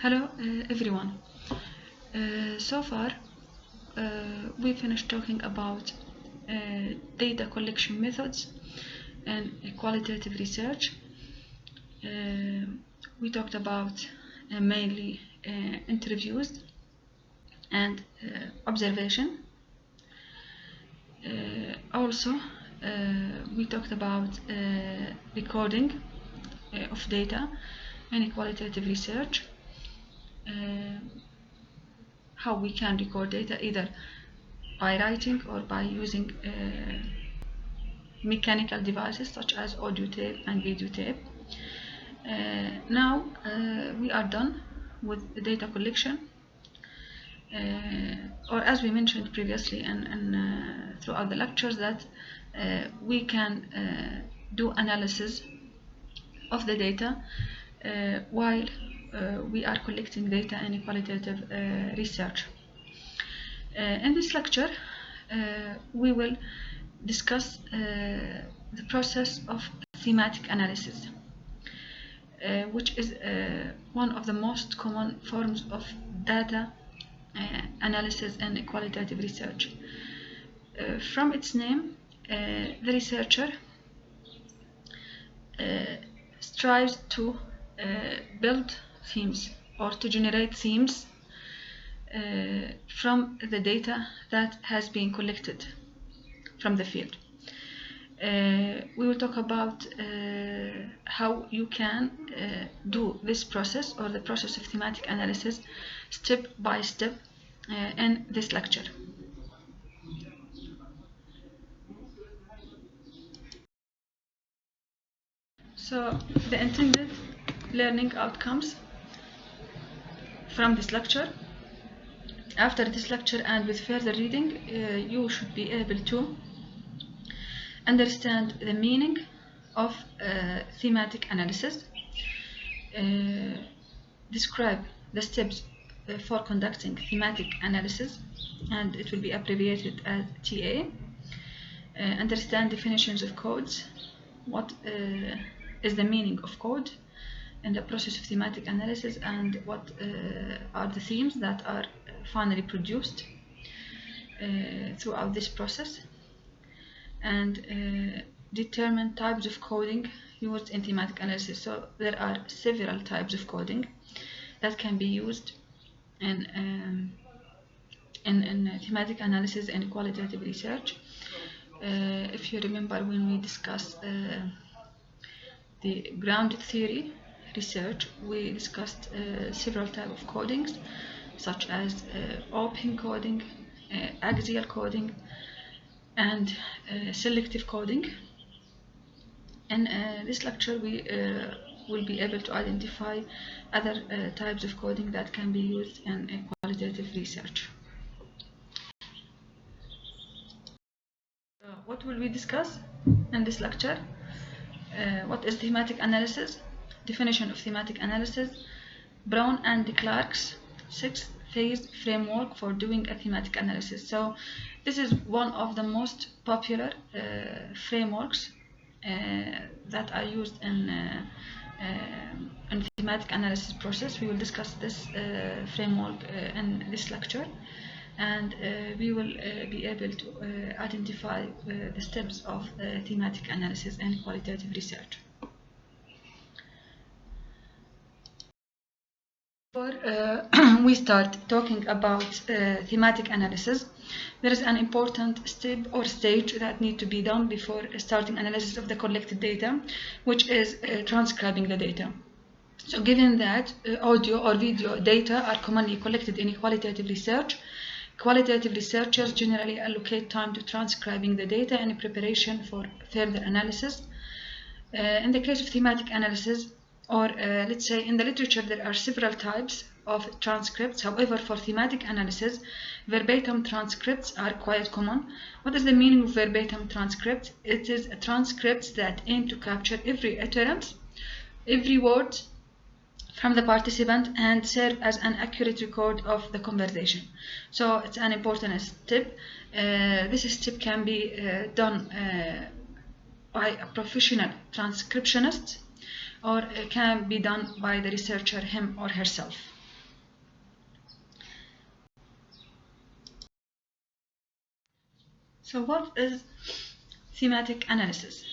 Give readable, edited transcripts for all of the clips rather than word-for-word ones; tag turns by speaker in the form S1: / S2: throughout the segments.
S1: Hello everyone. So far we finished talking about data collection methods and qualitative research. We talked about mainly interviews and observation. Also we talked about recording of data and qualitative research. How we can record data either by writing or by using mechanical devices such as audio tape and video tape. Now we are done with the data collection, or as we mentioned previously and throughout the lectures, that we can do analysis of the data while we are collecting data in qualitative research. In this lecture, we will discuss the process of thematic analysis, which is one of the most common forms of data analysis and qualitative research. From its name, the researcher strives to build themes or to generate themes from the data that has been collected from the field. We will talk about how you can do this process or the process of thematic analysis step by step in this lecture. So the intended learning outcomes from this lecture. After this lecture and with further reading, you should be able to understand the meaning of thematic analysis, describe the steps for conducting thematic analysis, and it will be abbreviated as TA, understand definitions of codes, what is the meaning of code in the process of thematic analysis, and what are the themes that are finally produced throughout this process, and determine types of coding used in thematic analysis. So there are several types of coding that can be used in thematic analysis and qualitative research. If you remember, when we discussed the grounded theory research, we discussed several types of codings, such as open coding, axial coding, and selective coding. In this lecture, we will be able to identify other types of coding that can be used in qualitative research. What will we discuss in this lecture? What is thematic analysis? Definition of thematic analysis. Brown and Clark's 6-phase framework for doing a thematic analysis. So this is one of the most popular frameworks that are used in thematic analysis process. We will discuss this framework in this lecture, and we will be able to identify the steps of thematic analysis and qualitative research. Before we start talking about thematic analysis, there is an important step or stage that needs to be done before starting analysis of the collected data, which is transcribing the data. So given that audio or video data are commonly collected in qualitative research, qualitative researchers generally allocate time to transcribing the data in preparation for further analysis. In the case of thematic analysis, or let's say in the literature, there are several types of transcripts. However, for thematic analysis, verbatim transcripts are quite common. What is the meaning of verbatim transcripts? It is transcripts that aim to capture every utterance, every word from the participant, and serve as an accurate record of the conversation. So it's an important step. This step can be done by a professional transcriptionist, or can be done by the researcher him or herself. So what is thematic analysis?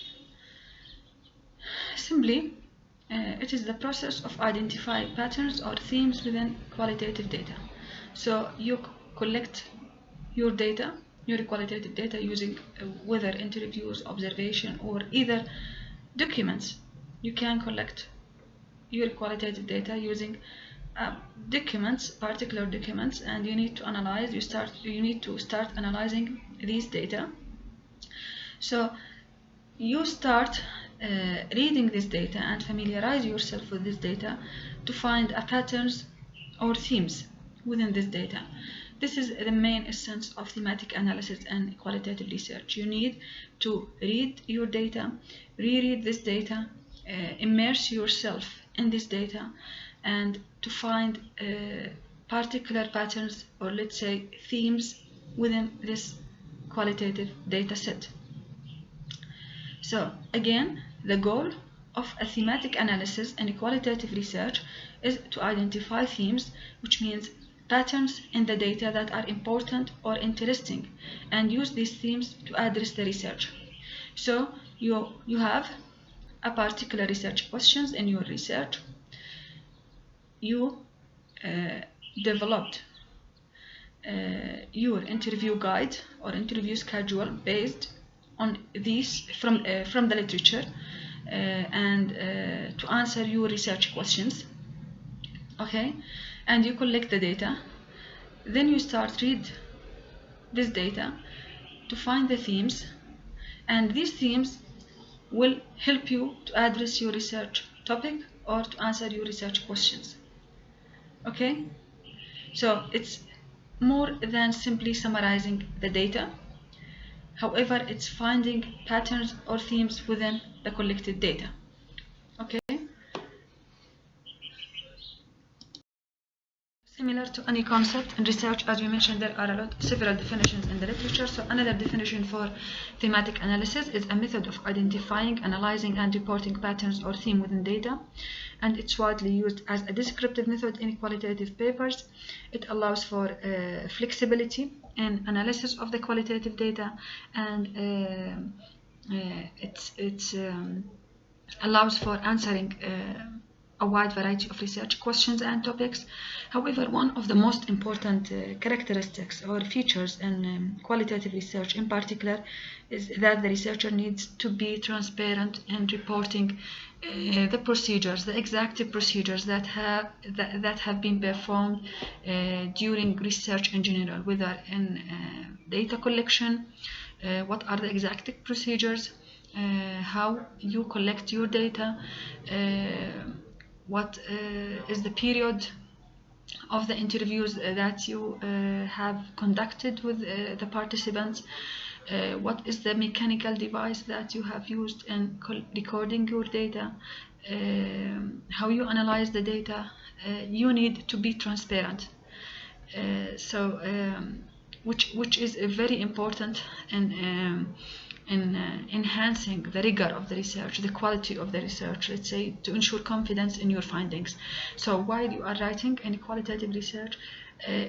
S1: Simply, it is the process of identifying patterns or themes within qualitative data. So you collect your data, your qualitative data, using whether interviews, observation, or either documents. You can collect your qualitative data using documents, particular documents, and you need to analyze. You need to start analyzing these data. So you start reading this data and familiarize yourself with this data to find patterns or themes within this data. This is the main essence of thematic analysis and qualitative research. You need to read your data, reread this data, immerse yourself in this data, and to find particular patterns, or let's say themes, within this qualitative data set. So again, the goal of a thematic analysis and qualitative research is to identify themes, which means patterns in the data that are important or interesting, and use these themes to address the research. So you have a particular research questions in your research. You developed your interview guide or interview schedule based on these from the literature, and to answer your research questions. Okay, and you collect the data. Then you start read this data to find the themes, and these themes will help you to address your research topic or to answer your research questions. Okay, so it's more than simply summarizing the data. However, it's finding patterns or themes within the collected data. Okay. Similar to any concept in research, as we mentioned, there are several definitions in the literature. So another definition for thematic analysis is a method of identifying, analyzing, and reporting patterns or theme within data, and it's widely used as a descriptive method in qualitative papers. It allows for flexibility in analysis of the qualitative data, and it allows for answering a wide variety of research questions and topics. However, one of the most important characteristics or features in qualitative research in particular is that the researcher needs to be transparent in reporting the procedures, the exact procedures that have been performed during research in general, whether in data collection, what are the exact procedures, how you collect your data, what is the period of the interviews that you have conducted with the participants, what is the mechanical device that you have used in recording your data, how you analyze the data. You need to be transparent, which is very important in enhancing the rigor of the research, the quality of the research, let's say, to ensure confidence in your findings. So while you are writing in qualitative research,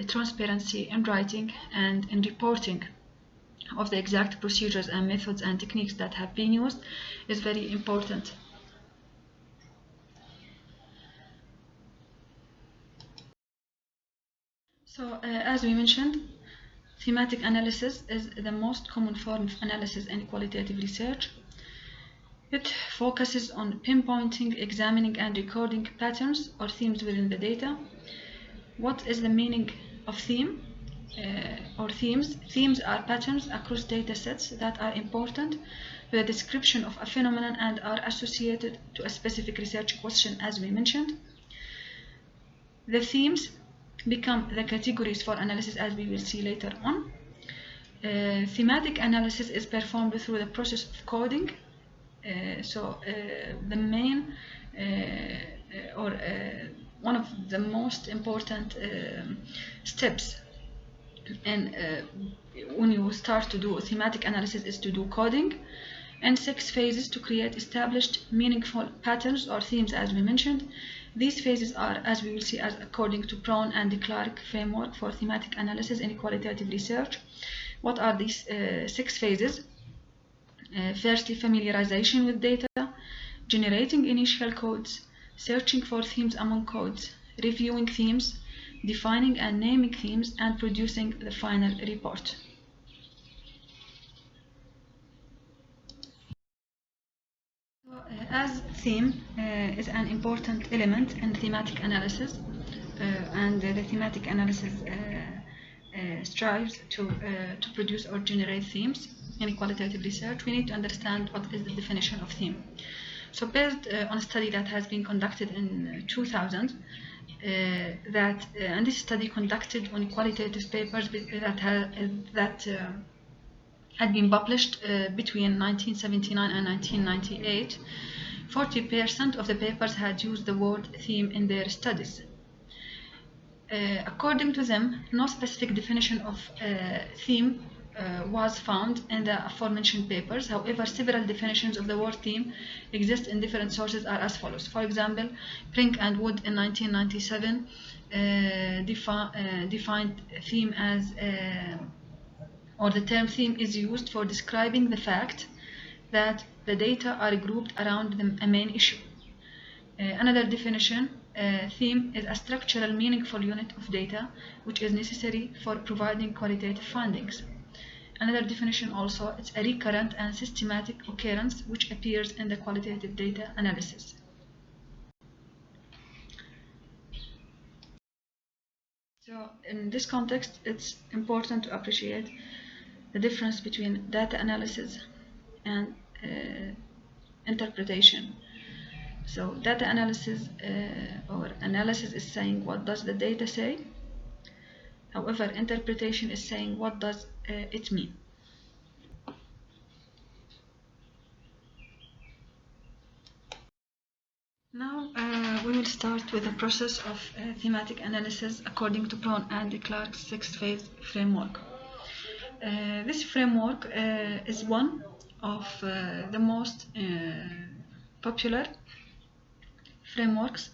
S1: transparency in writing and in reporting of the exact procedures and methods and techniques that have been used is very important. So as we mentioned, thematic analysis is the most common form of analysis in qualitative research. It focuses on pinpointing, examining, and recording patterns or themes within the data. What is the meaning of theme or themes? Themes are patterns across data sets that are important to the description of a phenomenon and are associated to a specific research question, as we mentioned. The themes become the categories for analysis, as we will see later on. Thematic analysis is performed through the process of coding. The main or one of the most important steps when you start to do thematic analysis is to do coding, and 6 phases to create established meaningful patterns or themes, as we mentioned. These phases are, as we will see, as according to Brown and the Clark framework for thematic analysis in qualitative research. What are these 6 phases? Firstly, familiarization with data, generating initial codes, searching for themes among codes, reviewing themes, defining and naming themes, and producing the final report. As theme is an important element in thematic analysis, and the thematic analysis strives to produce or generate themes in qualitative research, we need to understand what is the definition of theme. So based on a study that has been conducted in 2000, and this study conducted on qualitative papers that had been published between 1979 and 1998, 40% of the papers had used the word theme in their studies. According to them, no specific definition of theme was found in the aforementioned papers. However, several definitions of the word theme exist in different sources are as follows. For example, Brink and Wood in 1997 defined theme as or the term theme is used for describing the fact that the data are grouped around a main issue. Another definition, theme is a structural meaningful unit of data which is necessary for providing qualitative findings. Another definition also, it's a recurrent and systematic occurrence which appears in the qualitative data analysis. So in this context, it's important to appreciate the difference between data analysis and interpretation. So data analysis or analysis is saying what does the data say. However, interpretation is saying what does it mean. Now we will start with the process of thematic analysis according to Brown and Clark's 6-phase framework. This framework is one of the most popular frameworks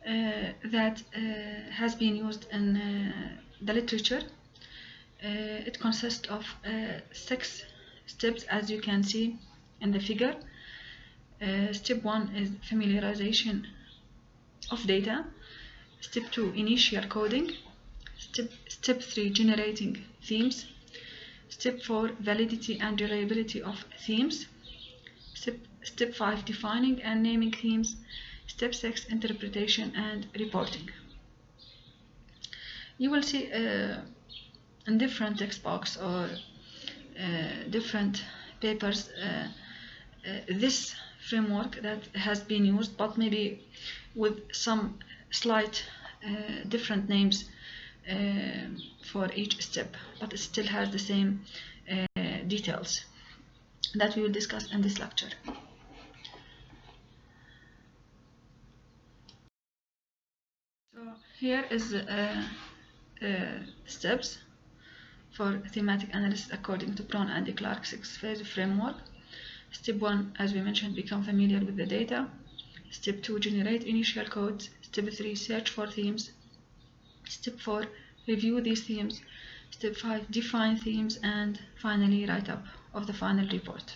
S1: that has been used in the literature. It consists of 6 steps, as you can see in the figure. Step 1 is familiarization of data. Step 2, initial coding. Step 3, generating themes. Step 4, validity and reliability of themes. Step 5, defining and naming themes. Step 6, interpretation and reporting. You will see in different textbooks or different papers this framework that has been used, but maybe with some slight different names for each step, but it still has the same details that we will discuss in this lecture. So here is steps for thematic analysis according to Brown and Clark's 6-phase framework. Step 1, as we mentioned, become familiar with the data. Step 2, generate initial codes. Step 3, search for themes. Step 4, review these themes. Step 5, define themes, and finally write up of the final report.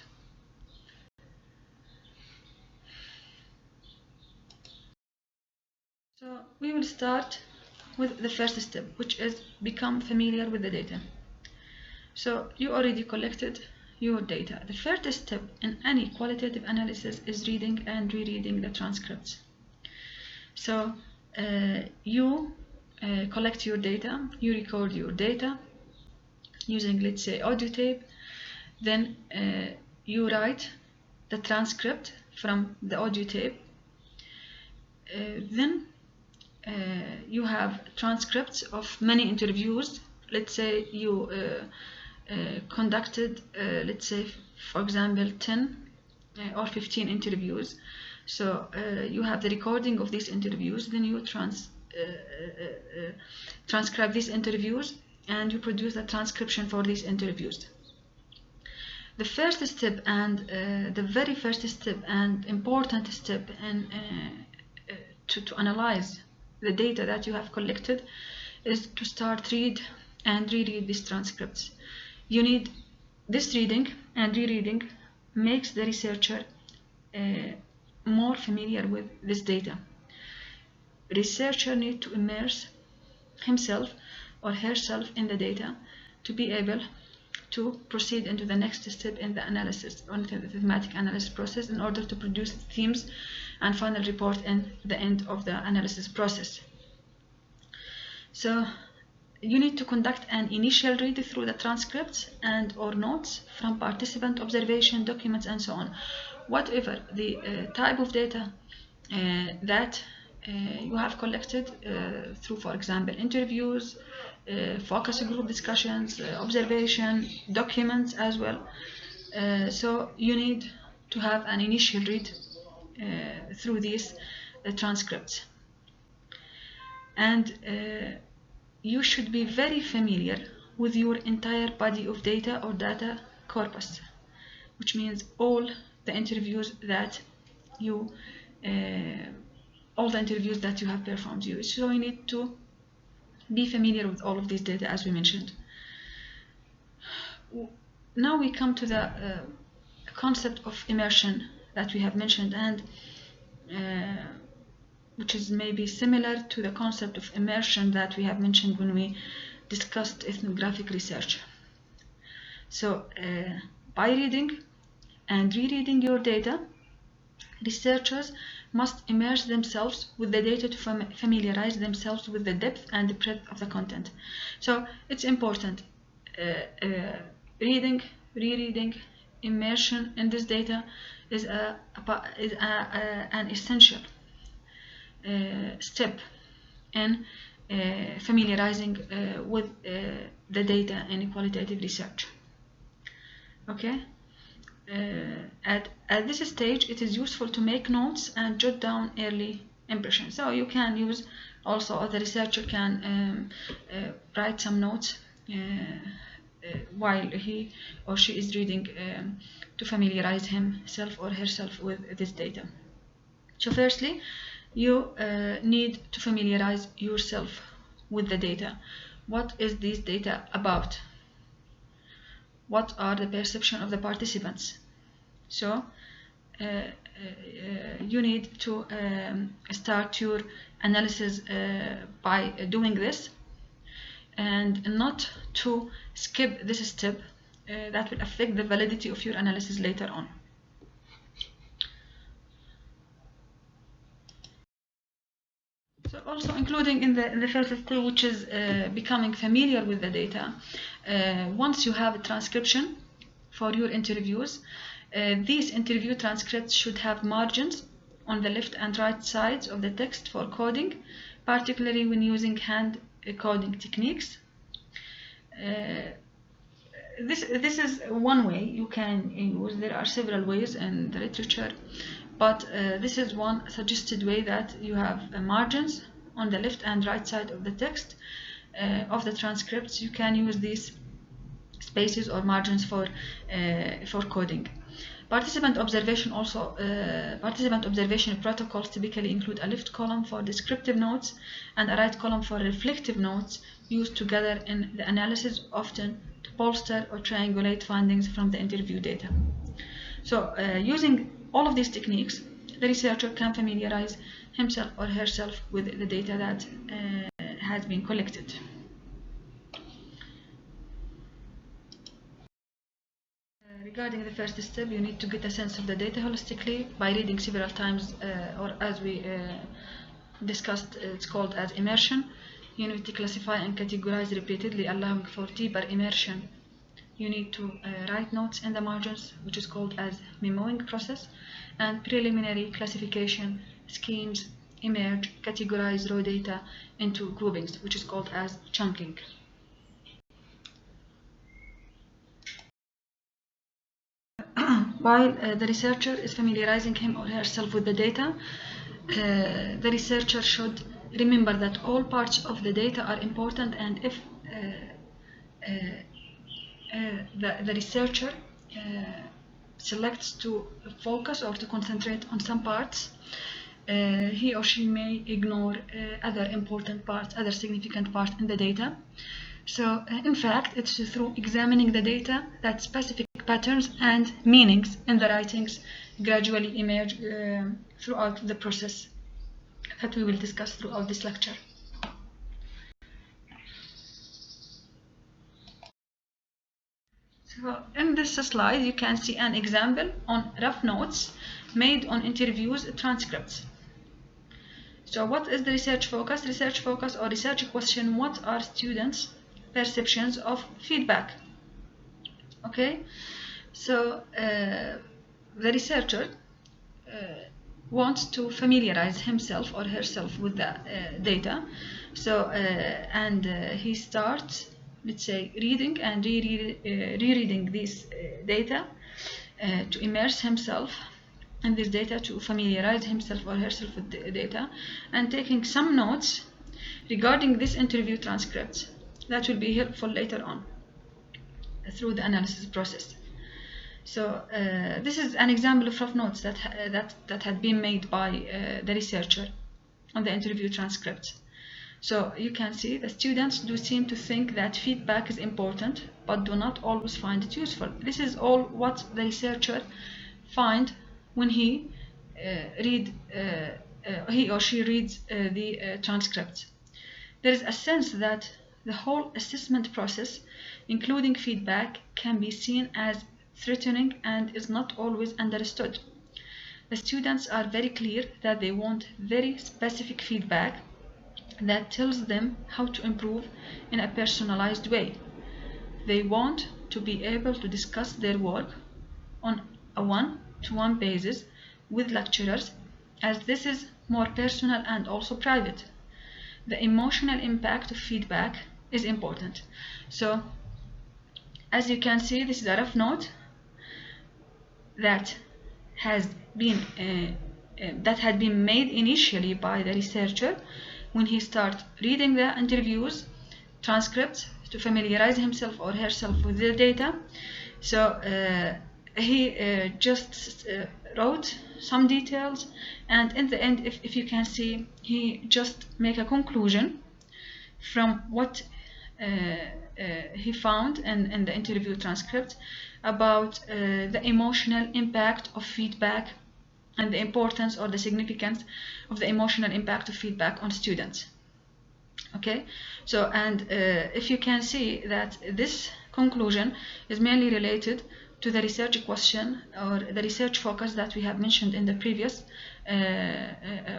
S1: So we will start with the first step, which is become familiar with the data. So you already collected your data. The first step in any qualitative analysis is reading and rereading the transcripts. So you collect your data, you record your data using, let's say, audio tape, then you write the transcript from the audio tape, then you have transcripts of many interviews. Let's say you conducted, let's say, for example, 10 or 15 interviews. So you have the recording of these interviews, then you transcribe these interviews and you produce a transcription for these interviews. The first step and the very first step and important step in, to analyze the data that you have collected is to start read and reread these transcripts. you need this reading and rereading makes the researcher more familiar with this data. Researcher need to immerse himself or herself in the data to be able to proceed into the next step in the analysis, on the thematic analysis process, in order to produce themes and final report in the end of the analysis process. So you need to conduct an initial read through the transcripts and or notes from participant observation documents and so on. Whatever the type of data that you have collected through, for example, interviews, focus group discussions, observation, documents as well. So you need to have an initial read through these transcripts. And you should be very familiar with your entire body of data or data corpus, which means all the interviews that you have performed. So you need to be familiar with all of these data, as we mentioned. Now we come to the concept of immersion that we have mentioned, and which is maybe similar to the concept of immersion that we have mentioned when we discussed ethnographic research. So by reading and rereading your data, researchers must immerse themselves with the data to familiarize themselves with the depth and the breadth of the content. So it's important. Reading, rereading, immersion in this data is an essential step in familiarizing with the data in qualitative research. Okay. At this stage, it is useful to make notes and jot down early impressions. So you can use also, the researcher can write some notes while he or she is reading to familiarize himself or herself with this data. So firstly, you need to familiarize yourself with the data. What is this data about? What are the perception of the participants? So you need to start your analysis by doing this, and not to skip this step that will affect the validity of your analysis later on. So also including in the first step, which is becoming familiar with the data. Once you have a transcription for your interviews, these interview transcripts should have margins on the left and right sides of the text for coding, particularly when using hand coding techniques. This is one way you can use. There are several ways in the literature, but this is one suggested way, that you have margins on the left and right side of the text of the transcripts. You can use these spaces or margins for coding. Participant observation protocols typically include a left column for descriptive notes and a right column for reflective notes, used together in the analysis, often to bolster or triangulate findings from the interview data. So using all of these techniques, the researcher can familiarize himself or herself with the data that has been collected. Regarding the first step, you need to get a sense of the data holistically by reading several times, or as we discussed, it's called as immersion. You need to classify and categorize repeatedly, allowing for deeper immersion. You need to write notes in the margins, which is called as memoing process, and preliminary classification schemes emerge, categorize raw data into groupings, which is called as chunking. While the researcher is familiarizing him or herself with the data, the researcher should remember that all parts of the data are important, and if the researcher selects to focus or to concentrate on some parts, he or she may ignore other important parts, other significant parts in the data. So, in fact, it's through examining the data that specific patterns and meanings in the writings gradually emerge throughout the process that we will discuss throughout this lecture. So, in this slide, you can see an example on rough notes made on interviews transcripts. So, what is the research focus? Research focus or research question: what are students' perceptions of feedback? Okay, so the researcher wants to familiarize himself or herself with the data. So he starts, let's say, reading and rereading this data to immerse himself in this data, to familiarize himself or herself with the data, and taking some notes regarding this interview transcripts that will be helpful later on through the analysis process. So this is an example of rough notes that had been made by the researcher on the interview transcripts. So you can see the students do seem to think that feedback is important, but do not always find it useful. This is all what the researcher finds when he or she reads the transcripts. There is a sense that the whole assessment process, including feedback, can be seen as threatening and is not always understood. The students are very clear that they want very specific feedback that tells them how to improve in a personalized way. They want to be able to discuss their work on a one-to-one basis with lecturers, as this is more personal and also private. The emotional impact of feedback is important. So, as you can see, this is a rough note that had been made initially by the researcher when he started reading the interviews transcripts to familiarize himself or herself with the data. So he just wrote some details, and in the end, if you can see, he just make a conclusion from what he found in the interview transcript about the emotional impact of feedback and the importance or the significance of the emotional impact of feedback on students. Okay, so and if you can see that this conclusion is mainly related to the research question or the research focus that we have mentioned in the previous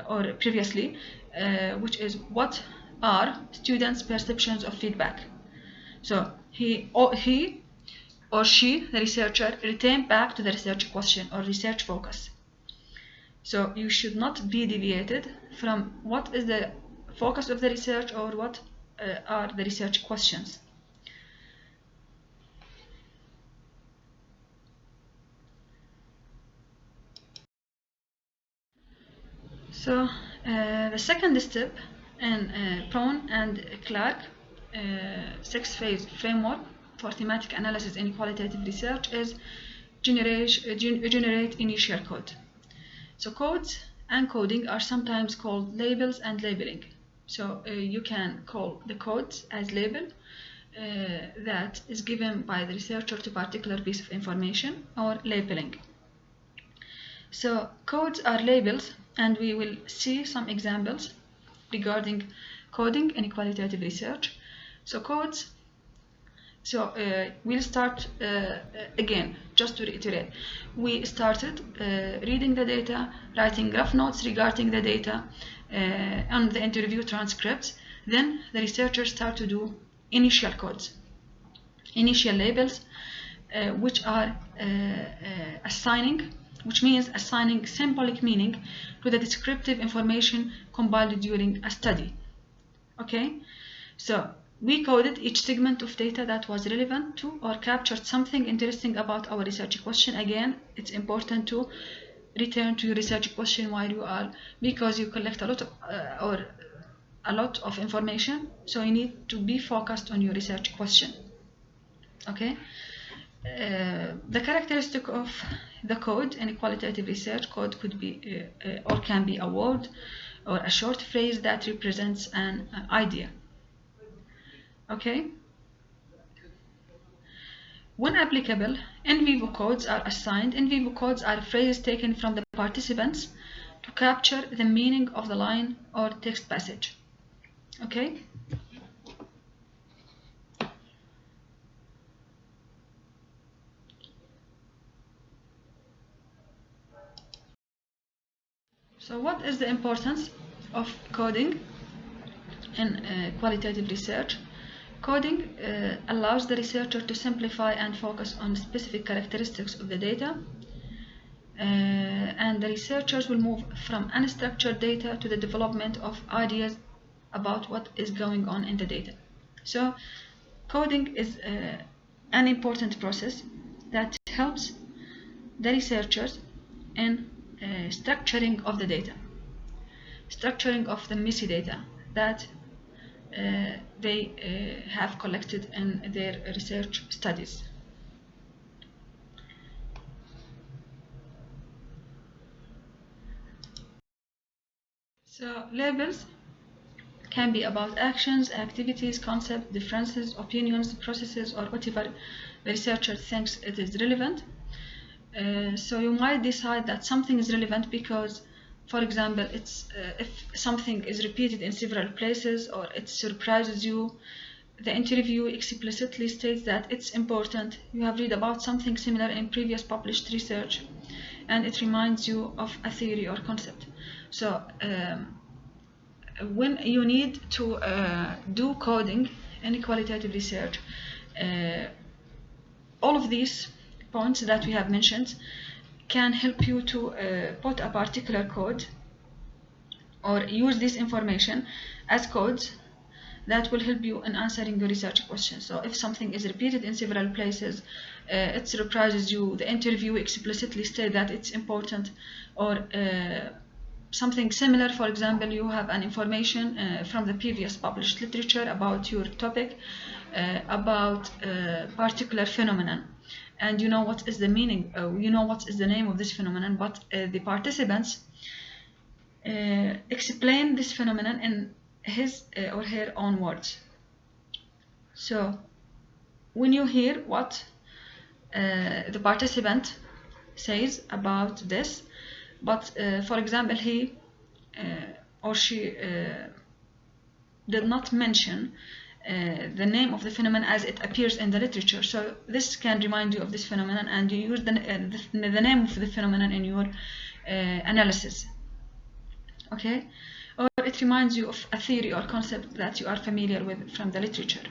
S1: or previously, which is what are students' perceptions of feedback. So he or she, the researcher, return back to the research question or research focus. So you should not be deviated from what is the focus of the research or what are the research questions. So the second step in Brown and Clark 6-phase framework for thematic analysis in qualitative research is generate initial code. So codes and coding are sometimes called labels and labeling. So you can call the codes as label that is given by the researcher to a particular piece of information, or labeling. So codes are labels, and we will see some examples regarding coding in qualitative research. So codes, so we'll start again, just to reiterate. We started reading the data, writing rough notes regarding the data on the interview transcripts. Then the researchers start to do initial codes, initial labels, which are which means assigning symbolic meaning to the descriptive information compiled during a study. Okay, so we coded each segment of data that was relevant to or captured something interesting about our research question. Again, it's important to return to your research question while you are, because you collect a lot of information, so you need to be focused on your research question. Okay. The characteristic of the code in qualitative research: code could be or can be a word or a short phrase that represents an idea. Okay, When applicable, in vivo codes are assigned. In vivo codes are phrases taken from the participants to capture the meaning of the line or text passage. Okay? So what is the importance of coding in qualitative research? Coding allows the researcher to simplify and focus on specific characteristics of the data, and the researchers will move from unstructured data to the development of ideas about what is going on in the data. So coding is an important process that helps the researchers in structuring of the data, structuring of the messy data that they have collected in their research studies. So labels can be about actions, activities, concepts, differences, opinions, processes, or whatever the researcher thinks it is relevant. So you might decide that something is relevant because, for example, it's if something is repeated in several places or it surprises you, the interview explicitly states that it's important. You have read about something similar in previous published research, and it reminds you of a theory or concept. So when you need to do coding in qualitative research, all of these points that we have mentioned can help you to put a particular code or use this information as codes that will help you in answering your research questions. So if something is repeated in several places, it surprises you, the interview explicitly states that it's important, or something similar, for example, you have an information from the previous published literature about your topic, about a particular phenomenon, and you know what is the meaning, you know what is the name of this phenomenon, but the participants explain this phenomenon in his or her own words. So when you hear what the participant says about this, but for example he or she did not mention the name of the phenomenon as it appears in the literature, so this can remind you of this phenomenon and you use the name of the phenomenon in your analysis. Okay, or it reminds you of a theory or concept that you are familiar with from the literature.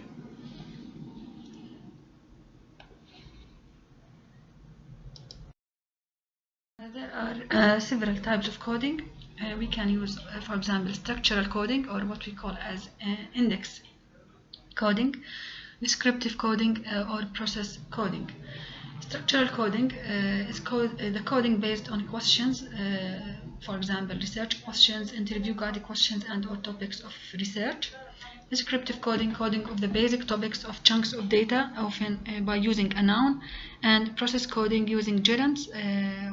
S1: There are several types of coding. We can use, for example, structural coding, or what we call as index coding, descriptive coding, or process coding. Structural coding is the coding based on questions, for example, research questions, interview guide questions, and or topics of research. Descriptive coding, coding of the basic topics of chunks of data, often by using a noun, and process coding using gerunds,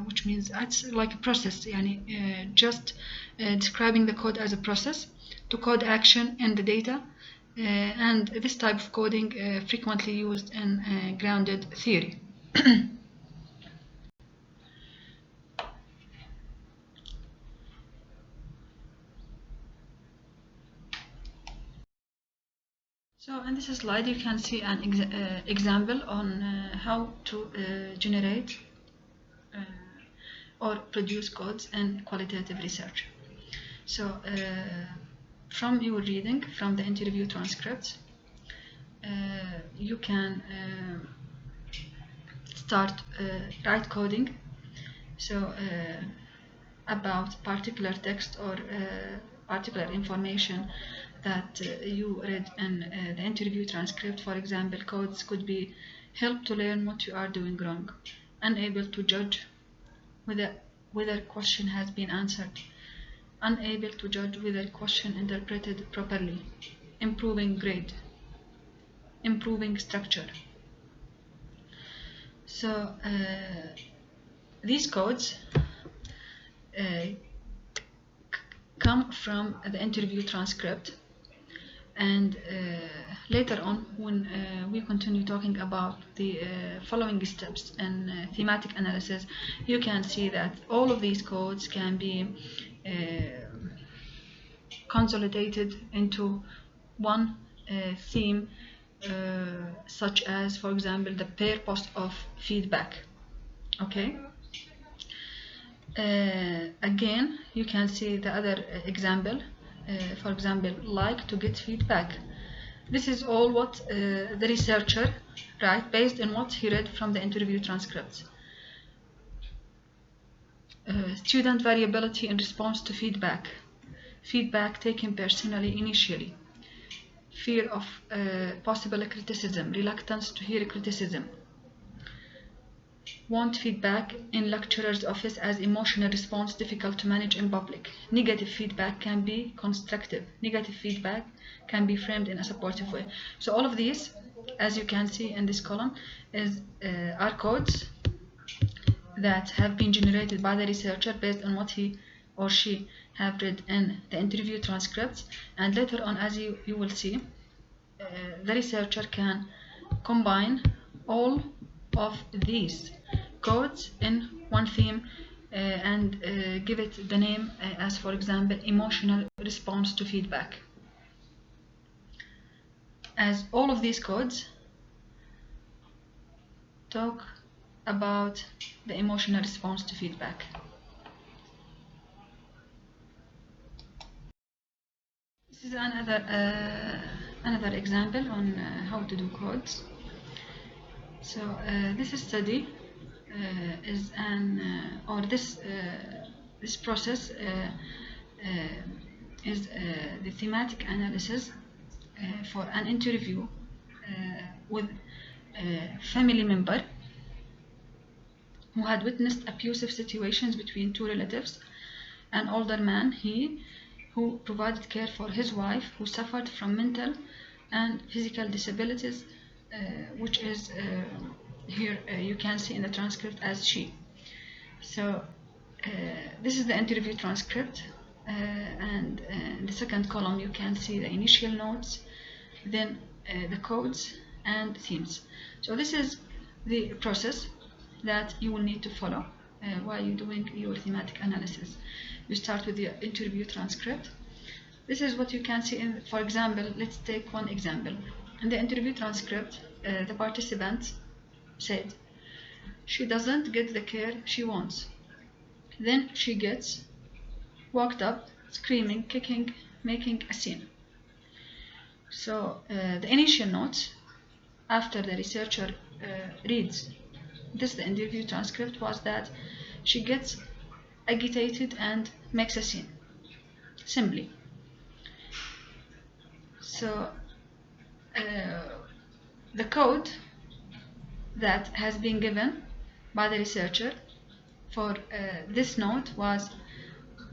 S1: which means it's like a process, just describing the code as a process to code action in the data, and this type of coding frequently used in grounded theory. So in this slide you can see an example on how to generate or produce codes in qualitative research. So from your reading, from the interview transcripts, you can start write coding. So about particular text or particular information that you read in the interview transcript. For example, codes could be help to learn what you are doing wrong, unable to judge whether question has been answered, unable to judge whether question interpreted properly, improving grade, improving structure. So these codes come from the interview transcript, And later on, when we continue talking about the following steps in thematic analysis, you can see that all of these codes can be consolidated into one theme, such as, for example, the pair post of feedback. Okay. Again, you can see the other example. For example, like to get feedback. This is all what the researcher write based on what he read from the interview transcripts. Student variability in response to feedback. Feedback taken personally initially. Fear of possible criticism. Reluctance to hear criticism. Want feedback in lecturer's office as emotional response difficult to manage in public. Negative feedback can be constructive. Negative feedback can be framed in a supportive way. So all of these, as you can see in this column, are codes that have been generated by the researcher based on what he or she have read in the interview transcripts. And later on, as you will see, the researcher can combine all of these codes in one theme and give it the name as, for example, emotional response to feedback. As all of these codes talk about the emotional response to feedback. This is another example on how to do codes. So this study is this process is the thematic analysis for an interview with a family member who had witnessed abusive situations between two relatives. An older man, who provided care for his wife, who suffered from mental and physical disabilities, which is here you can see in the transcript as she. So this is the interview transcript, and in the second column you can see the initial notes, then the codes and themes. So this is the process that you will need to follow while you're doing your thematic analysis. You start with the interview transcript. This is what you can see in, for example, let's take one example. In the interview transcript, the participant said she doesn't get the care she wants. Then she gets walked up, screaming, kicking, making a scene. So the initial notes after the researcher reads the interview transcript was that she gets agitated and makes a scene, simply. So the code that has been given by the researcher for this note was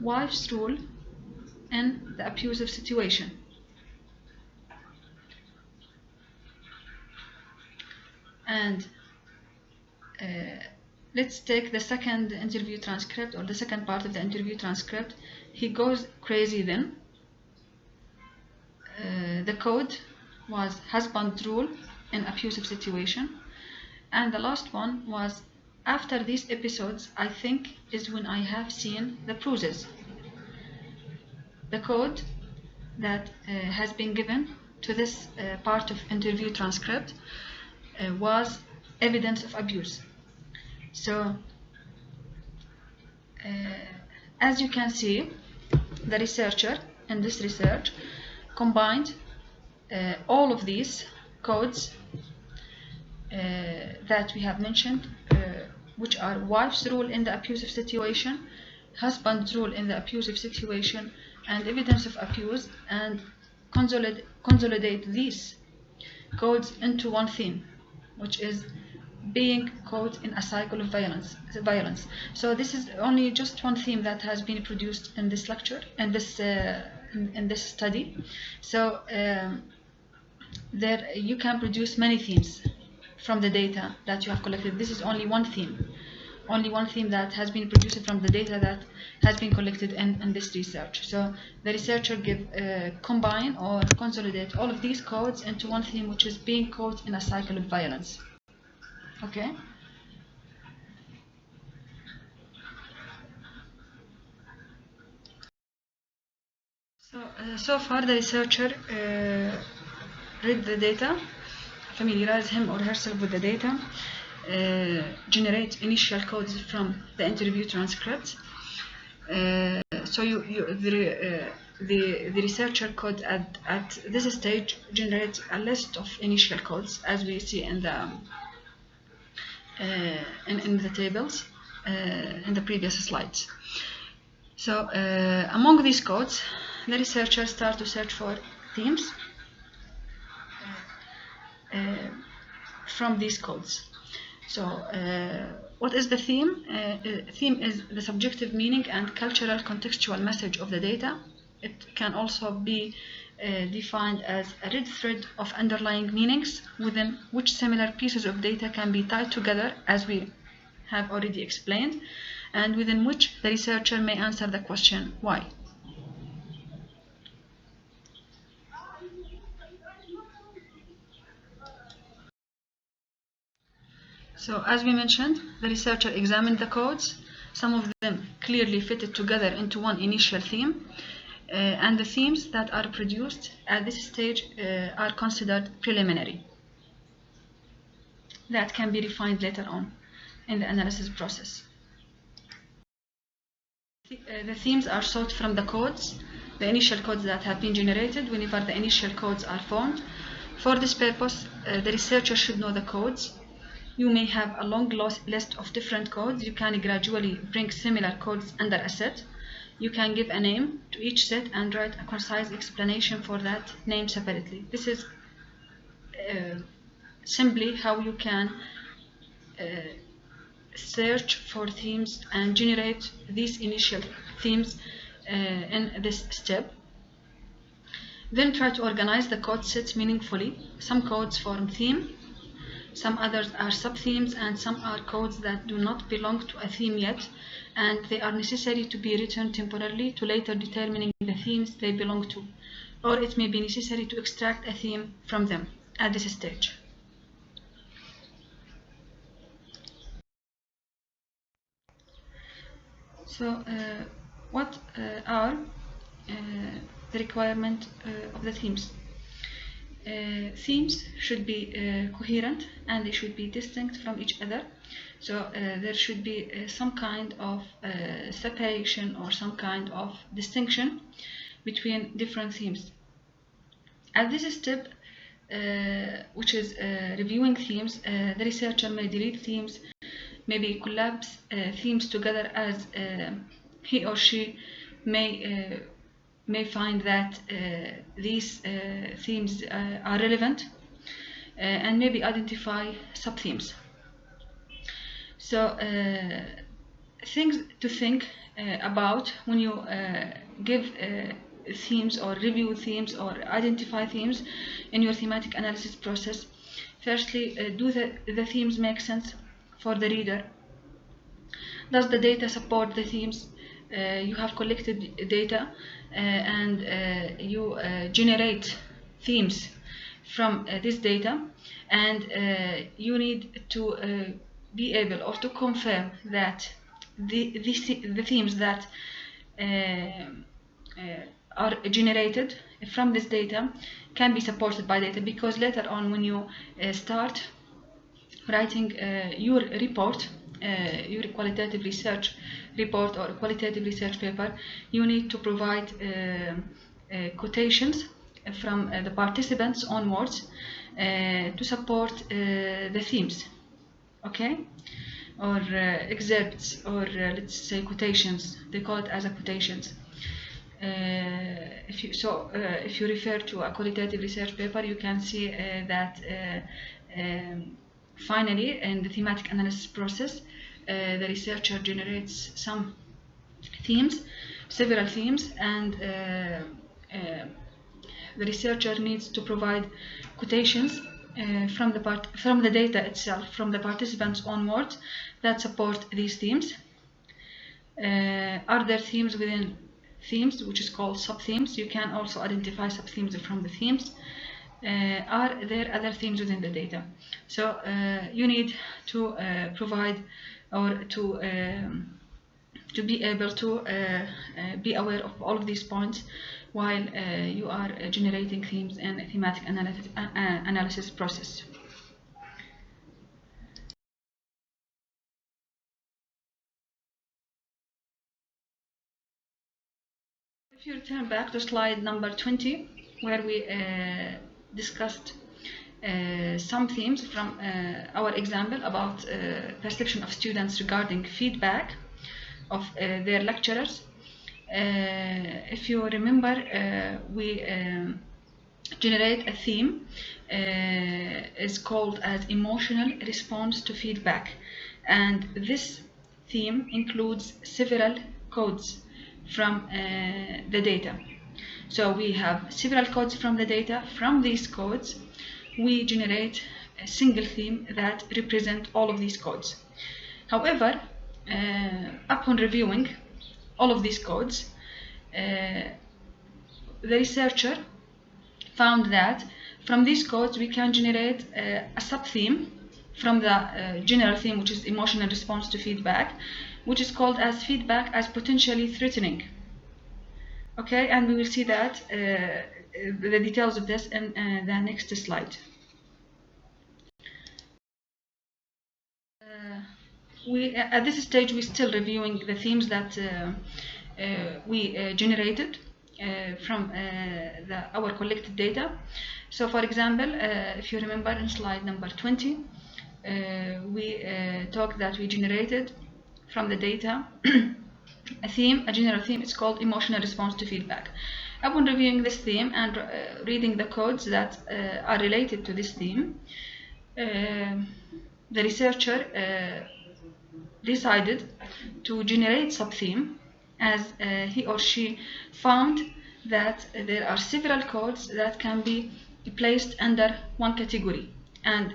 S1: wife's role in the abusive situation. And let's take the second interview transcript, or the second part of the interview transcript. He goes crazy then. The code was husband's role in abusive situation. And the last one was, after these episodes, I think is when I have seen the bruises. The code that has been given to this part of interview transcript was evidence of abuse. So as you can see, the researcher in this research combined all of these codes that we have mentioned, which are wife's role in the abusive situation, husband's role in the abusive situation, and evidence of abuse, and consolidate these codes into one theme, which is being caught in a cycle of violence. So this is only just one theme that has been produced in this lecture, in this study. So there you can produce many themes from the data that you have collected. This is only one theme, only one theme that has been produced from the data that has been collected in this research. So the researcher combine or consolidate all of these codes into one theme, which is being caught in a cycle of violence. Okay. So far the researcher read the data, familiarize him or herself with the data, generate initial codes from the interview transcripts. So the researcher could at this stage generate a list of initial codes, as we see in the tables in the previous slides. So among these codes, the researcher starts to search for themes from these codes. So what is the theme? Theme is the subjective meaning and cultural contextual message of the data. It can also be defined as a red thread of underlying meanings within which similar pieces of data can be tied together, as we have already explained, and within which the researcher may answer the question, why? So as we mentioned, the researcher examined the codes. Some of them clearly fitted together into one initial theme, and the themes that are produced at this stage are considered preliminary. That can be refined later on in the analysis process. The themes are sought from the codes, the initial codes that have been generated whenever the initial codes are formed. For this purpose, the researcher should know the codes. You may have a long list of different codes. You can gradually bring similar codes under a set. You can give a name to each set and write a concise explanation for that name separately. This is simply how you can search for themes and generate these initial themes in this step. Then try to organize the code sets meaningfully. Some codes form theme, some others are sub-themes, and some are codes that do not belong to a theme yet, and they are necessary to be written temporarily to later determining the themes they belong to, or it may be necessary to extract a theme from them at this stage. So what are the requirements of the themes? Themes should be coherent and they should be distinct from each other. So there should be some kind of separation or some kind of distinction between different themes. At this step, which is reviewing themes, the researcher may delete themes, maybe collapse themes together as he or she may find that these themes are relevant, and maybe identify sub-themes. So things to think about when you give themes or review themes or identify themes in your thematic analysis process. Firstly, do the themes make sense for the reader? Does the data support the themes? You have collected data and you generate themes from this data, and you need to be able or to confirm that the themes that are generated from this data can be supported by data, because later on when you start writing your report, your qualitative research report or qualitative research paper, you need to provide quotations from the participants onwards to support the themes, okay, or excerpts, or let's say quotations. They call it as a quotations. If you refer to a qualitative research paper, you can see that finally in the thematic analysis process, the researcher generates some themes, several themes, and the researcher needs to provide quotations from the data itself, from the participants onwards, that support these themes. Are there themes within themes, which is called sub-themes? You can also identify sub-themes from the themes. Are there other themes within the data? So you need to provide or to be able to be aware of all of these points while you are generating themes in a thematic analysis process. If you return back to slide number 20, where we discussed some themes from our example about perception of students regarding feedback of their lecturers. If you remember, we generate a theme is called as emotional response to feedback, and this theme includes several codes from the data. So we have several codes from the data. From these codes we generate a single theme that represents all of these codes. However, upon reviewing all of these codes, the researcher found that from these codes we can generate a sub-theme from the general theme, which is emotional response to feedback, which is called as feedback as potentially threatening. Okay, and we will see that the details of this in the next slide. At this stage we're still reviewing the themes that we generated from our collected data. So for example, if you remember in slide number 20, we talked that we generated from the data a general theme. It's called emotional response to feedback. Upon reviewing this theme and reading the codes that are related to this theme, the researcher decided to generate sub-theme, as he or she found that there are several codes that can be placed under one category, and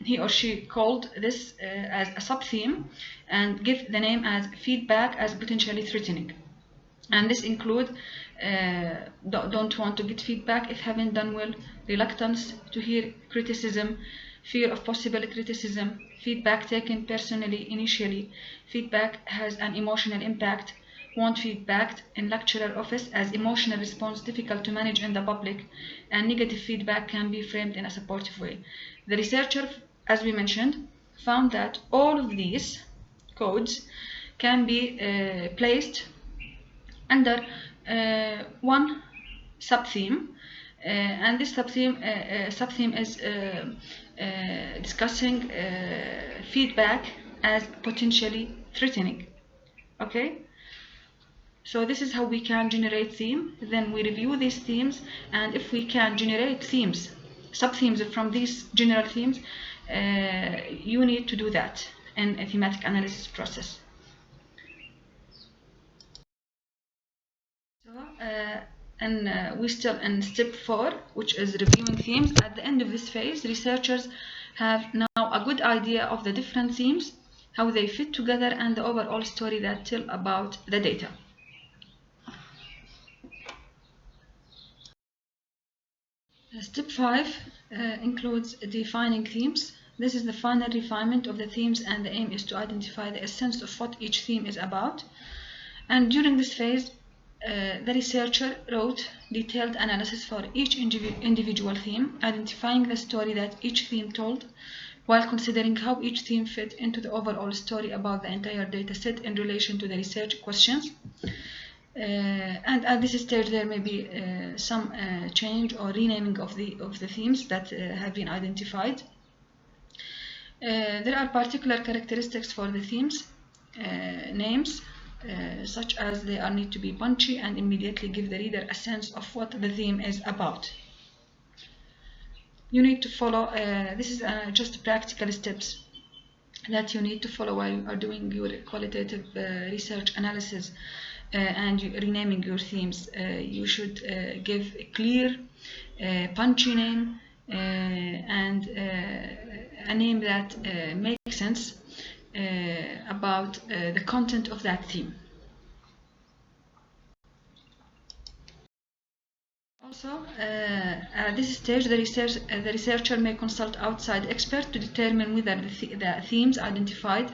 S1: he or she called this as a sub-theme and give the name as feedback as potentially threatening. And this include don't want to get feedback if haven't done well, reluctance to hear criticism, fear of possible criticism, feedback taken personally initially, feedback has an emotional impact, want feedback in lecturer office as emotional response difficult to manage in the public, and negative feedback can be framed in a supportive way. The researcher, as we mentioned, found that all of these codes can be placed under one sub-theme, and this sub-theme is discussing feedback as potentially threatening. Okay, so this is how we can generate theme. Then we review these themes, and if we can generate themes, sub-themes from these general themes, you need to do that in a thematic analysis process. So, and we're still in step 4, which is reviewing themes. At the end of this phase, researchers have now a good idea of the different themes, how they fit together, and the overall story that tell about the data. Step 5 includes defining themes. This is the final refinement of the themes, and the aim is to identify the essence of what each theme is about. And during this phase, the researcher wrote detailed analysis for each individual theme, identifying the story that each theme told, while considering how each theme fit into the overall story about the entire data set in relation to the research questions. And at this stage there may be some change or renaming of the themes that have been identified. There are particular characteristics for the themes names, such as they need to be punchy and immediately give the reader a sense of what the theme is about. You need to follow, this is just practical steps that you need to follow while you are doing your qualitative research analysis and renaming your themes. You should give a clear, punchy name, and a name that makes sense about the content of that theme. Also, at this stage, the researcher may consult outside experts to determine whether the themes identified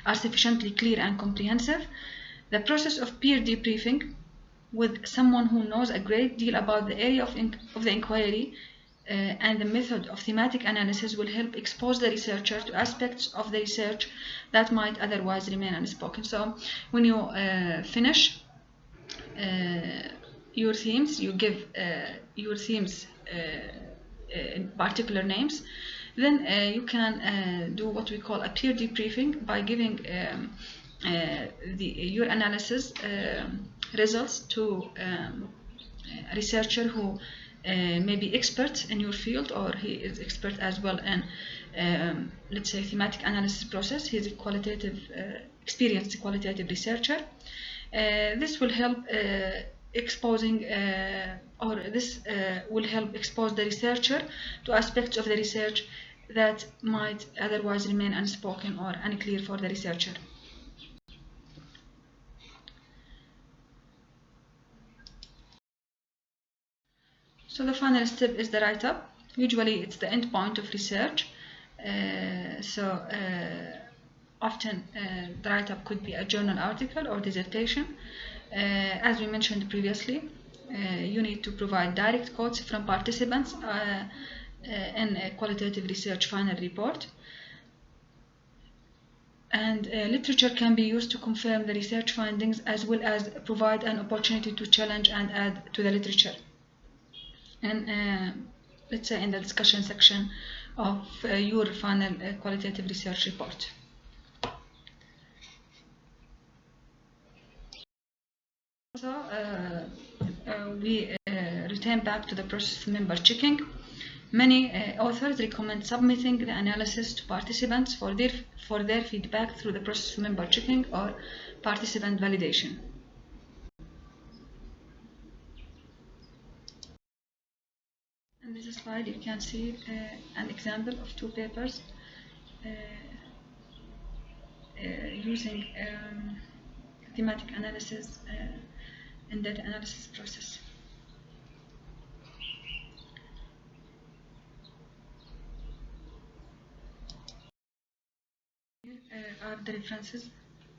S1: are sufficiently clear and comprehensive. The process of peer debriefing with someone who knows a great deal about the area of the inquiry and the method of thematic analysis will help expose the researcher to aspects of the research that might otherwise remain unspoken. So when you finish your themes, you give your themes particular names, then you can do what we call a peer debriefing by giving your analysis results to a researcher who may be expert in your field, or he is expert as well in let's say thematic analysis process. He's a experienced qualitative researcher. This will help exposing will help expose the researcher to aspects of the research that might otherwise remain unspoken or unclear for the researcher. So the final step is the write-up. Usually it's the end point of research. Often the write-up could be a journal article or dissertation. As we mentioned previously, you need to provide direct quotes from participants in a qualitative research final report. And literature can be used to confirm the research findings as well as provide an opportunity to challenge and add to the literature. And let's say in the discussion section of your final qualitative research report. So we return back to the process of member checking. Many authors recommend submitting the analysis to participants for their feedback through the process of member checking or participant validation. In this slide, you can see an example of two papers using thematic analysis and data analysis process. Here are the references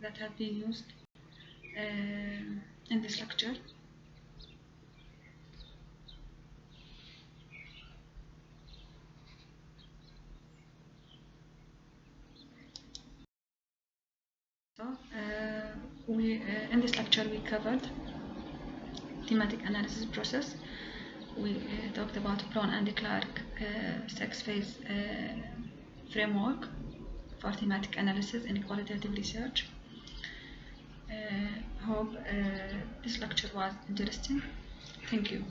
S1: that have been used in this lecture. So in this lecture we covered thematic analysis process. We talked about Brown and Clark 6-phase framework for thematic analysis in qualitative research. Hope this lecture was interesting. Thank you.